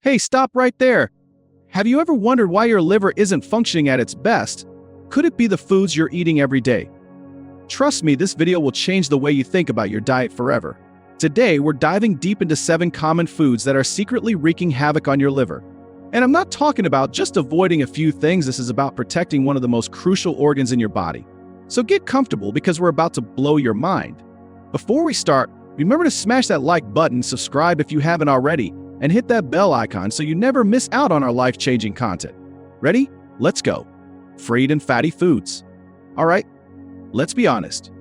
Hey, stop right there! Have you ever wondered why your liver isn't functioning at its best? Could it be the foods you're eating every day? Trust me, this video will change the way you think about your diet forever. Today, we're diving deep into 7 common foods that are secretly wreaking havoc on your liver. And I'm not talking about just avoiding a few things, this is about protecting one of the most crucial organs in your body. So get comfortable because we're about to blow your mind. Before we start, remember to smash that like button, subscribe if you haven't already, and hit that bell icon so you never miss out on our life-changing content. Ready? Let's go. Fried and fatty foods. Alright, let's be honest.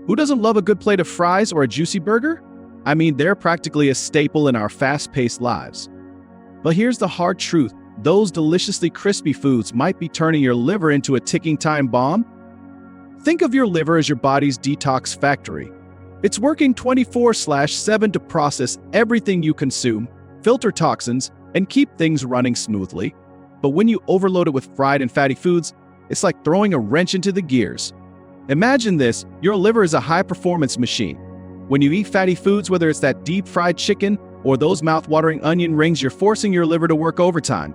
Who doesn't love a good plate of fries or a juicy burger? I mean, they're practically a staple in our fast-paced lives. But here's the hard truth. Those deliciously crispy foods might be turning your liver into a ticking time bomb. Think of your liver as your body's detox factory. It's working 24/7 to process everything you consume, filter toxins, and keep things running smoothly. But when you overload it with fried and fatty foods, it's like throwing a wrench into the gears. Imagine this, your liver is a high-performance machine. When you eat fatty foods, whether it's that deep-fried chicken or those mouth-watering onion rings, you're forcing your liver to work overtime.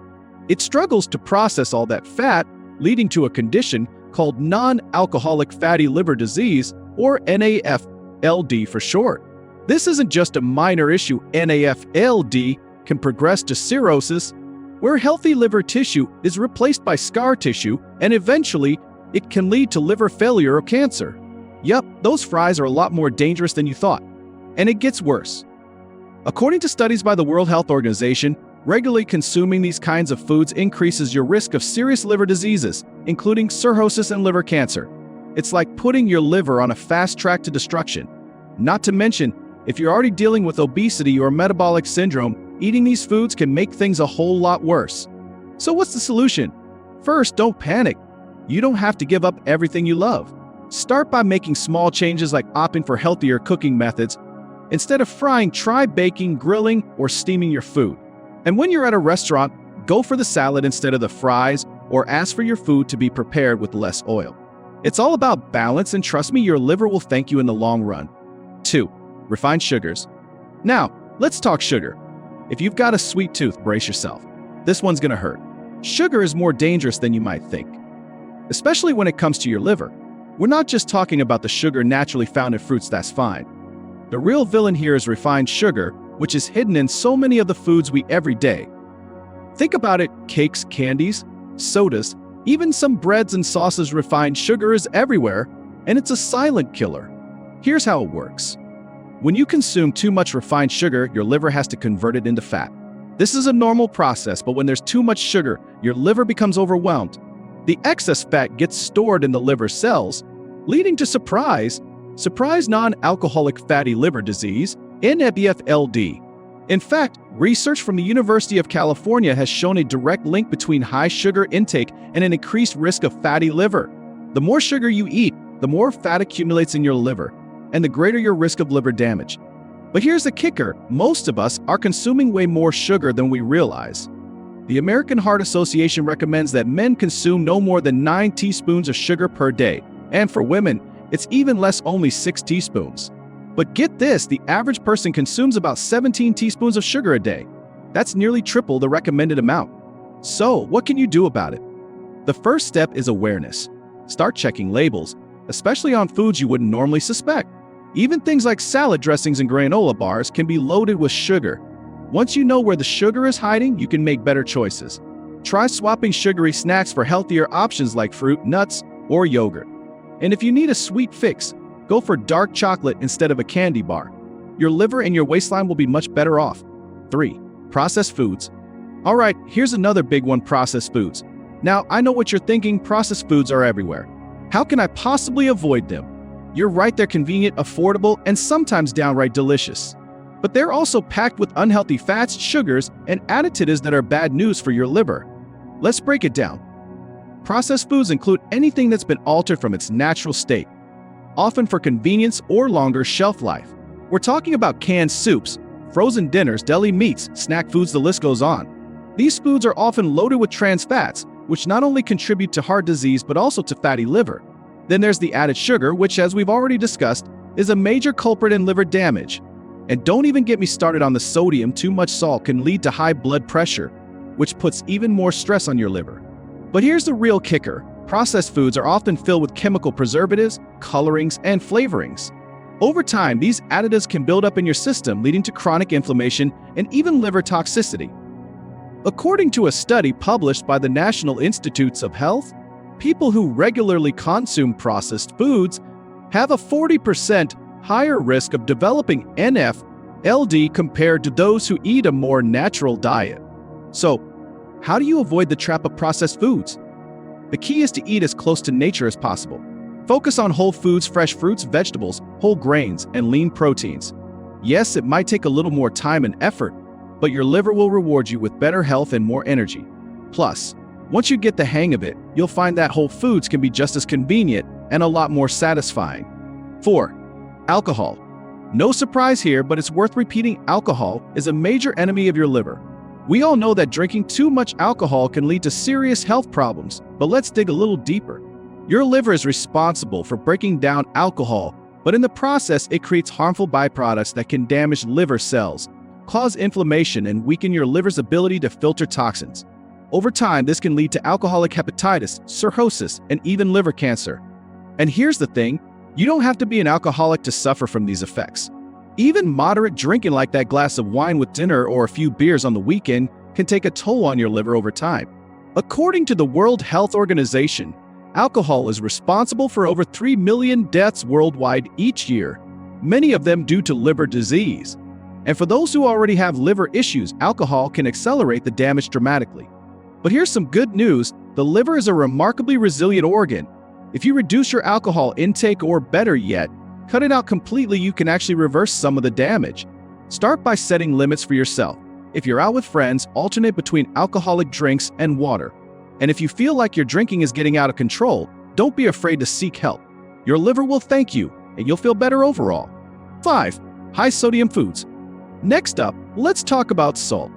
It struggles to process all that fat, leading to a condition called non-alcoholic fatty liver disease, or NAFLD for short. This isn't just a minor issue. NAFLD can progress to cirrhosis, where healthy liver tissue is replaced by scar tissue, and eventually, it can lead to liver failure or cancer. Yup, those fries are a lot more dangerous than you thought. And it gets worse. According to studies by the World Health Organization, regularly consuming these kinds of foods increases your risk of serious liver diseases, including cirrhosis and liver cancer. It's like putting your liver on a fast track to destruction. Not to mention, if you're already dealing with obesity or metabolic syndrome, eating these foods can make things a whole lot worse. So what's the solution? First, don't panic. You don't have to give up everything you love. Start by making small changes like opting for healthier cooking methods. Instead of frying, try baking, grilling, or steaming your food. And when you're at a restaurant, go for the salad instead of the fries, or ask for your food to be prepared with less oil. It's all about balance, and trust me, your liver will thank you in the long run. 2. Refined sugars. Now, let's talk sugar. If you've got a sweet tooth, brace yourself. This one's gonna hurt. Sugar is more dangerous than you might think, especially when it comes to your liver. We're not just talking about the sugar naturally found in fruits, that's fine. The real villain here is refined sugar, which is hidden in so many of the foods we every day. Think about it, cakes, candies, sodas, even some breads and sauces. Refined sugar is everywhere, and it's a silent killer. Here's how it works. When you consume too much refined sugar, your liver has to convert it into fat. This is a normal process, but when there's too much sugar, your liver becomes overwhelmed. The excess fat gets stored in the liver cells, leading to surprise non-alcoholic fatty liver disease, NAFLD. In fact, research from the University of California has shown a direct link between high sugar intake and an increased risk of fatty liver. The more sugar you eat, the more fat accumulates in your liver, and the greater your risk of liver damage. But here's the kicker, most of us are consuming way more sugar than we realize. The American Heart Association recommends that men consume no more than 9 teaspoons of sugar per day, and for women, it's even less, only 6 teaspoons. But get this, the average person consumes about 17 teaspoons of sugar a day. That's nearly triple the recommended amount. So, what can you do about it? The first step is awareness. Start checking labels, especially on foods you wouldn't normally suspect. Even things like salad dressings and granola bars can be loaded with sugar. Once you know where the sugar is hiding, you can make better choices. Try swapping sugary snacks for healthier options like fruit, nuts, or yogurt. And if you need a sweet fix, go for dark chocolate instead of a candy bar. Your liver and your waistline will be much better off. 3. Processed foods. Alright, here's another big one, processed foods. Now, I know what you're thinking, processed foods are everywhere. How can I possibly avoid them? You're right, they're convenient, affordable, and sometimes downright delicious. But they're also packed with unhealthy fats, sugars, and additives that are bad news for your liver. Let's break it down. Processed foods include anything that's been altered from its natural state, often for convenience or longer shelf life. We're talking about canned soups, frozen dinners, deli meats, snack foods, the list goes on. These foods are often loaded with trans fats, which not only contribute to heart disease but also to fatty liver. Then there's the added sugar, which, as we've already discussed, is a major culprit in liver damage. And don't even get me started on the sodium. Too much salt can lead to high blood pressure, which puts even more stress on your liver. But here's the real kicker. Processed foods are often filled with chemical preservatives, colorings, and flavorings. Over time, these additives can build up in your system, leading to chronic inflammation and even liver toxicity. According to a study published by the National Institutes of Health, people who regularly consume processed foods have a 40% higher risk of developing NF/LD compared to those who eat a more natural diet. So, how do you avoid the trap of processed foods? The key is to eat as close to nature as possible. Focus on whole foods, fresh fruits, vegetables, whole grains, and lean proteins. Yes, it might take a little more time and effort, but your liver will reward you with better health and more energy. Plus, once you get the hang of it, you'll find that whole foods can be just as convenient and a lot more satisfying. 4. Alcohol. No surprise here, but it's worth repeating. Alcohol is a major enemy of your liver. We all know that drinking too much alcohol can lead to serious health problems, but let's dig a little deeper. Your liver is responsible for breaking down alcohol, but in the process, it creates harmful byproducts that can damage liver cells, cause inflammation, and weaken your liver's ability to filter toxins. Over time, this can lead to alcoholic hepatitis, cirrhosis, and even liver cancer. And here's the thing, you don't have to be an alcoholic to suffer from these effects. Even moderate drinking, like that glass of wine with dinner or a few beers on the weekend, can take a toll on your liver over time. According to the World Health Organization, alcohol is responsible for over 3 million deaths worldwide each year, many of them due to liver disease. And for those who already have liver issues, alcohol can accelerate the damage dramatically. But here's some good news, the liver is a remarkably resilient organ. If you reduce your alcohol intake, or better yet, cut it out completely, you can actually reverse some of the damage. Start by setting limits for yourself. If you're out with friends, alternate between alcoholic drinks and water. And if you feel like your drinking is getting out of control, don't be afraid to seek help. Your liver will thank you, and you'll feel better overall. 5. High sodium foods. Next up, let's talk about salt.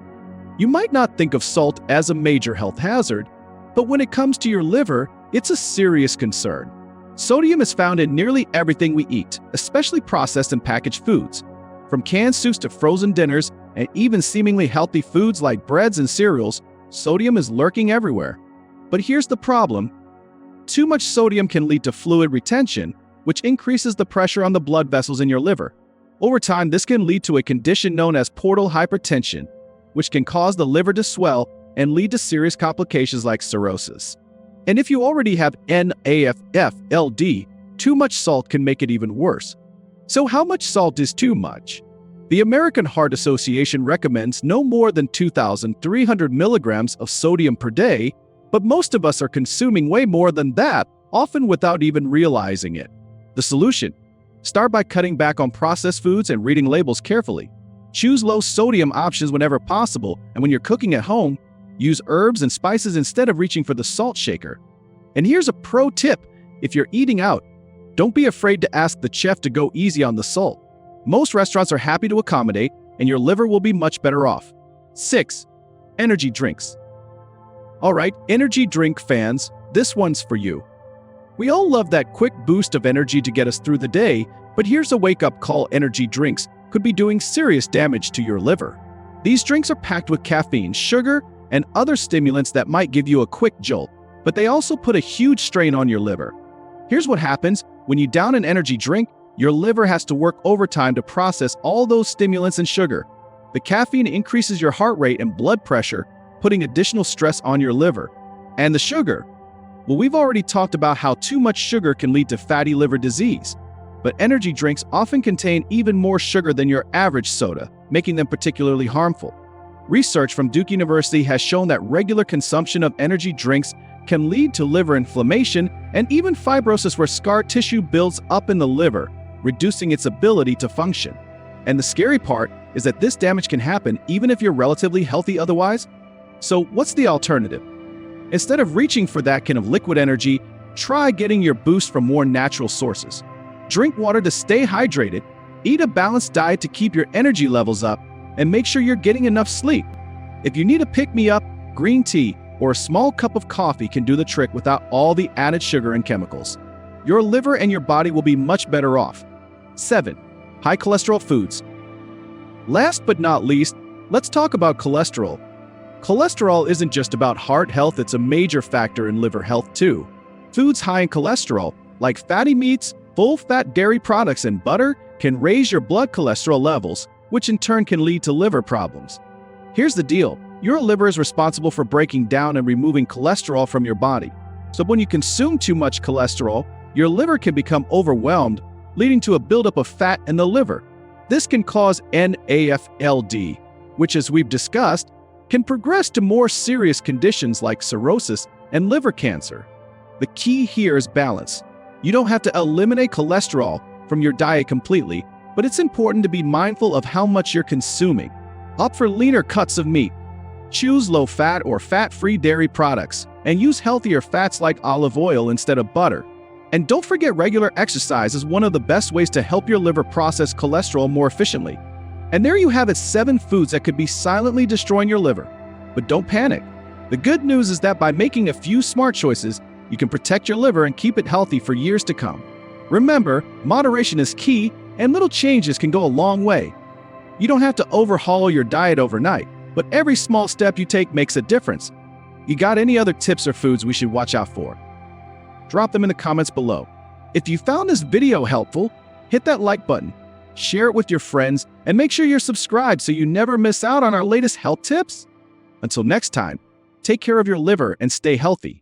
You might not think of salt as a major health hazard, but when it comes to your liver, it's a serious concern. Sodium is found in nearly everything we eat, especially processed and packaged foods. From canned soups to frozen dinners, and even seemingly healthy foods like breads and cereals, sodium is lurking everywhere. But here's the problem. Too much sodium can lead to fluid retention, which increases the pressure on the blood vessels in your liver. Over time, this can lead to a condition known as portal hypertension, which can cause the liver to swell and lead to serious complications like cirrhosis. And if you already have NAFLD, too much salt can make it even worse. So how much salt is too much? The American Heart Association recommends no more than 2,300 milligrams of sodium per day, but most of us are consuming way more than that, often without even realizing it. The solution? Start by cutting back on processed foods and reading labels carefully. Choose low-sodium options whenever possible, and when you're cooking at home, use herbs and spices instead of reaching for the salt shaker. And here's a pro tip. If you're eating out, don't be afraid to ask the chef to go easy on the salt. Most restaurants are happy to accommodate, and your liver will be much better off. 6. Energy drinks. Alright, energy drink fans, this one's for you. We all love that quick boost of energy to get us through the day, but here's a wake-up call. Energy drinks could be doing serious damage to your liver. These drinks are packed with caffeine, sugar, and other stimulants that might give you a quick jolt, but they also put a huge strain on your liver. Here's what happens when you down an energy drink. Your liver has to work overtime to process all those stimulants and sugar. The caffeine increases your heart rate and blood pressure, putting additional stress on your liver. And the sugar? Well, we've already talked about how too much sugar can lead to fatty liver disease. But energy drinks often contain even more sugar than your average soda, making them particularly harmful. Research from Duke University has shown that regular consumption of energy drinks can lead to liver inflammation and even fibrosis, where scar tissue builds up in the liver, reducing its ability to function. And the scary part is that this damage can happen even if you're relatively healthy otherwise. So what's the alternative? Instead of reaching for that can of liquid energy, try getting your boost from more natural sources. Drink water to stay hydrated, eat a balanced diet to keep your energy levels up, and make sure you're getting enough sleep. If you need a pick-me-up, green tea or a small cup of coffee can do the trick without all the added sugar and chemicals. Your liver and your body will be much better off. 7. High cholesterol foods. Last but not least, let's talk about cholesterol. Cholesterol isn't just about heart health, it's a major factor in liver health too. Foods high in cholesterol, like fatty meats, full-fat dairy products, and butter, can raise your blood cholesterol levels, which in turn can lead to liver problems. Here's the deal. Your liver is responsible for breaking down and removing cholesterol from your body. So when you consume too much cholesterol, your liver can become overwhelmed, leading to a buildup of fat in the liver. This can cause NAFLD, which, as we've discussed, can progress to more serious conditions like cirrhosis and liver cancer. The key here is balance. You don't have to eliminate cholesterol from your diet completely, but it's important to be mindful of how much you're consuming. Opt for leaner cuts of meat. Choose low-fat or fat-free dairy products, and use healthier fats like olive oil instead of butter. And don't forget, regular exercise is one of the best ways to help your liver process cholesterol more efficiently. And there you have it, 7 foods that could be silently destroying your liver. But don't panic. The good news is that by making a few smart choices, you can protect your liver and keep it healthy for years to come. Remember, moderation is key, and little changes can go a long way. You don't have to overhaul your diet overnight, but every small step you take makes a difference. You got any other tips or foods we should watch out for? Drop them in the comments below. If you found this video helpful, hit that like button, share it with your friends, and make sure you're subscribed so you never miss out on our latest health tips. Until next time, take care of your liver and stay healthy.